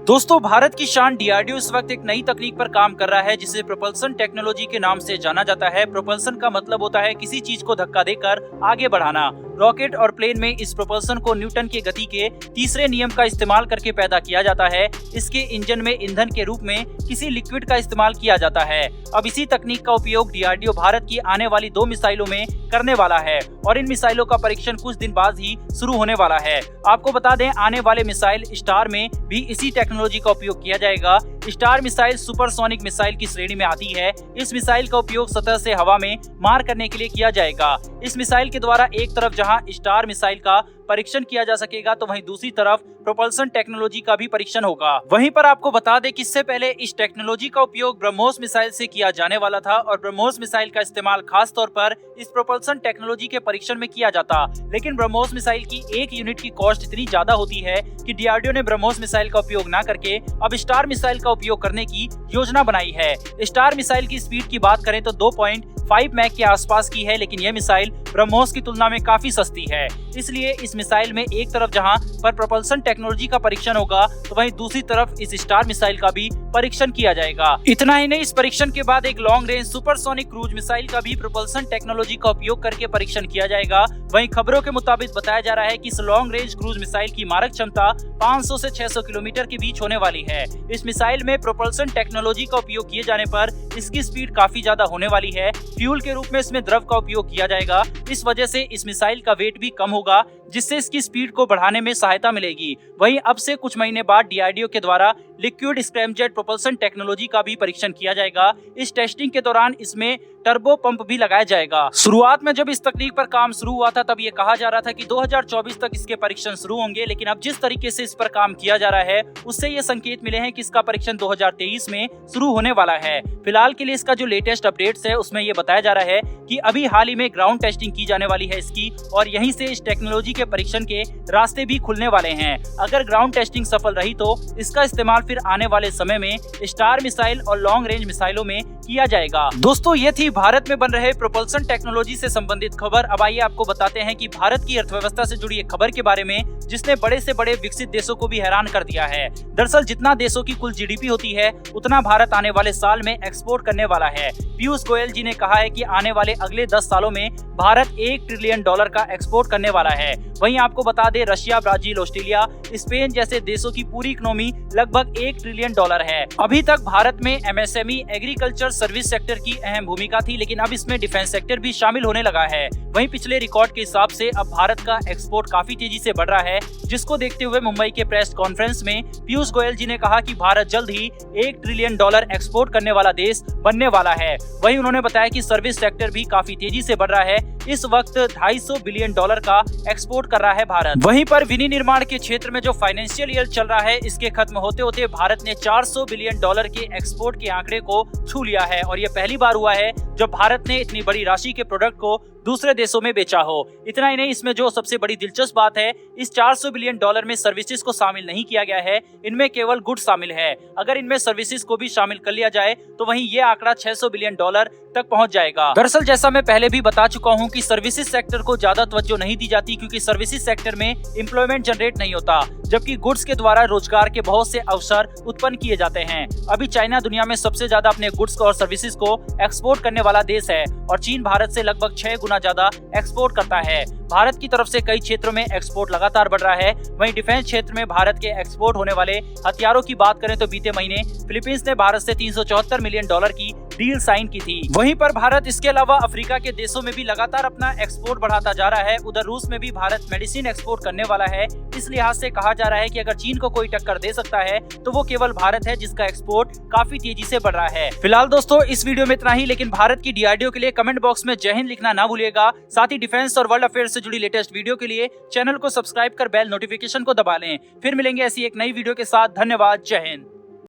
दोस्तों, भारत की शान डीआरडीओ इस वक्त एक नई तकनीक पर काम कर रहा है जिसे प्रोपल्सन टेक्नोलॉजी के नाम से जाना जाता है। प्रोपल्सन का मतलब होता है किसी चीज को धक्का देकर आगे बढ़ाना। रॉकेट और प्लेन में इस प्रोपल्सन को न्यूटन के गति के तीसरे नियम का इस्तेमाल करके पैदा किया जाता है। इसके इंजन में ईंधन के रूप में किसी लिक्विड का इस्तेमाल किया जाता है। अब इसी तकनीक का उपयोग डीआरडीओ भारत की आने वाली 2 मिसाइलों में करने वाला है और इन मिसाइलों का परीक्षण कुछ दिन बाद ही शुरू होने वाला है। आपको बता दें, आने वाले मिसाइल स्टार में भी इसी टेक्नोलॉजी का उपयोग किया जाएगा। स्टार मिसाइल सुपरसोनिक मिसाइल की श्रेणी में आती है। इस मिसाइल का उपयोग सतह से हवा में मार करने के लिए किया जाएगा। इस मिसाइल के द्वारा एक तरफ जहां स्टार मिसाइल का परीक्षण किया जा सकेगा तो वहीं दूसरी तरफ प्रोपल्सन टेक्नोलॉजी का भी परीक्षण होगा। वहीं पर आपको बता दें कि इससे पहले इस टेक्नोलॉजी का उपयोग ब्रह्मोस मिसाइल से किया जाने वाला था और ब्रह्मोस मिसाइल का इस्तेमाल खास तौर पर इस प्रोपल्सन टेक्नोलॉजी के परीक्षण में किया जाता। लेकिन ब्रह्मोस मिसाइल की एक यूनिट की कॉस्ट इतनी ज्यादा होती है कि डीआरडीओ ने ब्रह्मोस मिसाइल का उपयोग न करके अब स्टार मिसाइल का उपयोग करने की योजना बनाई है। स्टार मिसाइल की स्पीड की बात करें तो 2.5 मैक के आसपास की है, लेकिन यह मिसाइल ब्रह्मोस की तुलना में काफी सस्ती है। इसलिए इस मिसाइल में एक तरफ जहां पर प्रोपल्सन टेक्नोलॉजी का परीक्षण होगा तो वहीं दूसरी तरफ इस स्टार मिसाइल का भी परीक्षण किया जाएगा। इतना ही नहीं, इस परीक्षण के बाद एक long range supersonic cruise missile का भी प्रोपल्सन टेक्नोलॉजी का उपयोग करके परीक्षण किया जाएगा। वहीं खबरों के मुताबिक बताया जा रहा है कि इस लॉन्ग रेंज क्रूज मिसाइल की मारक क्षमता 500 से 600 किलोमीटर के बीच होने वाली है। इस मिसाइल में प्रोपल्सन टेक्नोलॉजी का उपयोग किए जाने पर इसकी स्पीड काफी ज्यादा होने वाली है। फ्यूल के रूप में इसमें द्रव का उपयोग किया जाएगा। इस वजह से इस मिसाइल का वेट भी कम होगा, जिससे इसकी स्पीड को बढ़ाने में सहायता मिलेगी। वहीं अब से कुछ महीने बाद डीआरडीओ के द्वारा लिक्विड स्क्रैमजेट प्रोपल्सन टेक्नोलॉजी का भी परीक्षण किया जाएगा। इस टेस्टिंग के दौरान इसमें टर्बो पंप भी लगाया जाएगा। शुरुआत में जब इस तकनीक पर काम शुरू हुआ था तब ये कहा जा रहा था कि 2024 तक इसके परीक्षण शुरू होंगे, लेकिन अब जिस तरीके से इस पर काम किया जा रहा है उससे ये संकेत मिले हैं कि इसका परीक्षण 2023 में शुरू होने वाला है। फिलहाल के लिए इसका जो लेटेस्ट अपडेट्स है उसमें ये बताया जा रहा है कि अभी हाल ही में ग्राउंड टेस्टिंग की जाने वाली है इसकी, और यहीं से इस टेक्नोलॉजी के परीक्षण के रास्ते भी खुलने वाले हैं। अगर ग्राउंड टेस्टिंग सफल रही तो इसका इस्तेमाल फिर आने वाले समय में स्टार मिसाइल और लॉन्ग रेंज मिसाइलों में किया जाएगा। दोस्तों, ये थी भारत में बन रहे प्रोपल्सन टेक्नोलॉजी से संबंधित खबर। अब आइए आपको बताते हैं कि भारत की अर्थव्यवस्था से जुड़ी एक खबर के बारे में जिसने बड़े से बड़े विकसित देशों को भी हैरान कर दिया है। दरअसल जितना देशों की कुल जीडीपी होती है उतना भारत आने वाले साल में एक्सपोर्ट करने वाला है। पीयूष गोयल जी ने कहा है कि आने वाले अगले 10 सालों में भारत $1 ट्रिलियन का एक्सपोर्ट करने वाला है। वहीं आपको बता दें, रशिया, ब्राजील, ऑस्ट्रेलिया, स्पेन जैसे देशों की पूरी इकोनॉमी लगभग $1 ट्रिलियन है। अभी तक भारत में एमएसएमई, एग्रीकल्चर, सर्विस सेक्टर की अहम भूमिका थी, लेकिन अब इसमें डिफेंस सेक्टर भी शामिल होने लगा है। वहीं पिछले रिकॉर्ड के हिसाब से अब भारत का एक्सपोर्ट काफी तेजी से बढ़ रहा है, जिसको देखते हुए मुंबई के प्रेस कॉन्फ्रेंस में पीयूष गोयल जी ने कहा कि भारत जल्द ही $1 ट्रिलियन एक्सपोर्ट करने वाला देश बनने वाला है। वहीं उन्होंने बताया कि सर्विस सेक्टर भी काफी तेजी से बढ़ रहा है। इस वक्त $250 बिलियन का एक्सपोर्ट कर रहा है भारत। वहीं पर विनिर्माण के क्षेत्र में जो फाइनेंशियल ईयर चल रहा है इसके खत्म होते होते भारत ने $400 बिलियन के एक्सपोर्ट के आंकड़े को छू लिया है, और यह पहली बार हुआ है जब भारत ने इतनी बड़ी राशि के प्रोडक्ट को दूसरे देशों में बेचा हो। इतना ही नहीं, इसमें जो सबसे बड़ी दिलचस्प बात है, इस $400 बिलियन में सर्विसेज को शामिल नहीं किया गया है, इनमें केवल गुड्स शामिल है। अगर इनमें सर्विसेज को भी शामिल कर लिया जाए तो वहीं ये आंकड़ा $600 बिलियन तक पहुंच जाएगा। दरअसल जैसा मैं पहले भी बता चुका हूं कि सर्विसेज सेक्टर को ज्यादा तवज्जो नहीं दी जाती, क्योंकि सर्विसेज सेक्टर में एम्प्लॉयमेंट जनरेट नहीं होता, जबकि गुड्स के द्वारा रोजगार के बहुत से अवसर उत्पन्न किए जाते हैं। अभी चाइना दुनिया में सबसे ज्यादा अपने गुड्स और सर्विसेज को एक्सपोर्ट करने वाला देश है, और चीन भारत से लगभग 6 गुना ज्यादा एक्सपोर्ट करता है। भारत की तरफ से कई क्षेत्रों में एक्सपोर्ट लगातार बढ़ रहा है। वहीं डिफेंस क्षेत्र में भारत के एक्सपोर्ट होने वाले हथियारों की बात करें तो बीते महीने फिलीपींस ने भारत से $374 मिलियन की डील साइन की थी। वहीं पर भारत इसके अलावा अफ्रीका के देशों में भी लगातार अपना एक्सपोर्ट बढ़ाता जा रहा है। उधर रूस में भी भारत मेडिसिन एक्सपोर्ट करने वाला है। इस लिहाज से कहा जा रहा है कि अगर चीन को कोई टक्कर दे सकता है तो वो केवल भारत है, जिसका एक्सपोर्ट काफी तेजी से बढ़ रहा है। फिलहाल दोस्तों, इस वीडियो में इतना ही, लेकिन भारत की डीआरडीओ के लिए कमेंट बॉक्स में जय हिंद लिखना ना भूलिएगा। साथ ही डिफेंस और वर्ल्ड अफेयर्स से जुड़ी लेटेस्ट वीडियो के लिए चैनल को सब्सक्राइब कर बेल नोटिफिकेशन को दबा लें। फिर मिलेंगे ऐसी एक नई वीडियो के साथ। धन्यवाद। जय हिंद।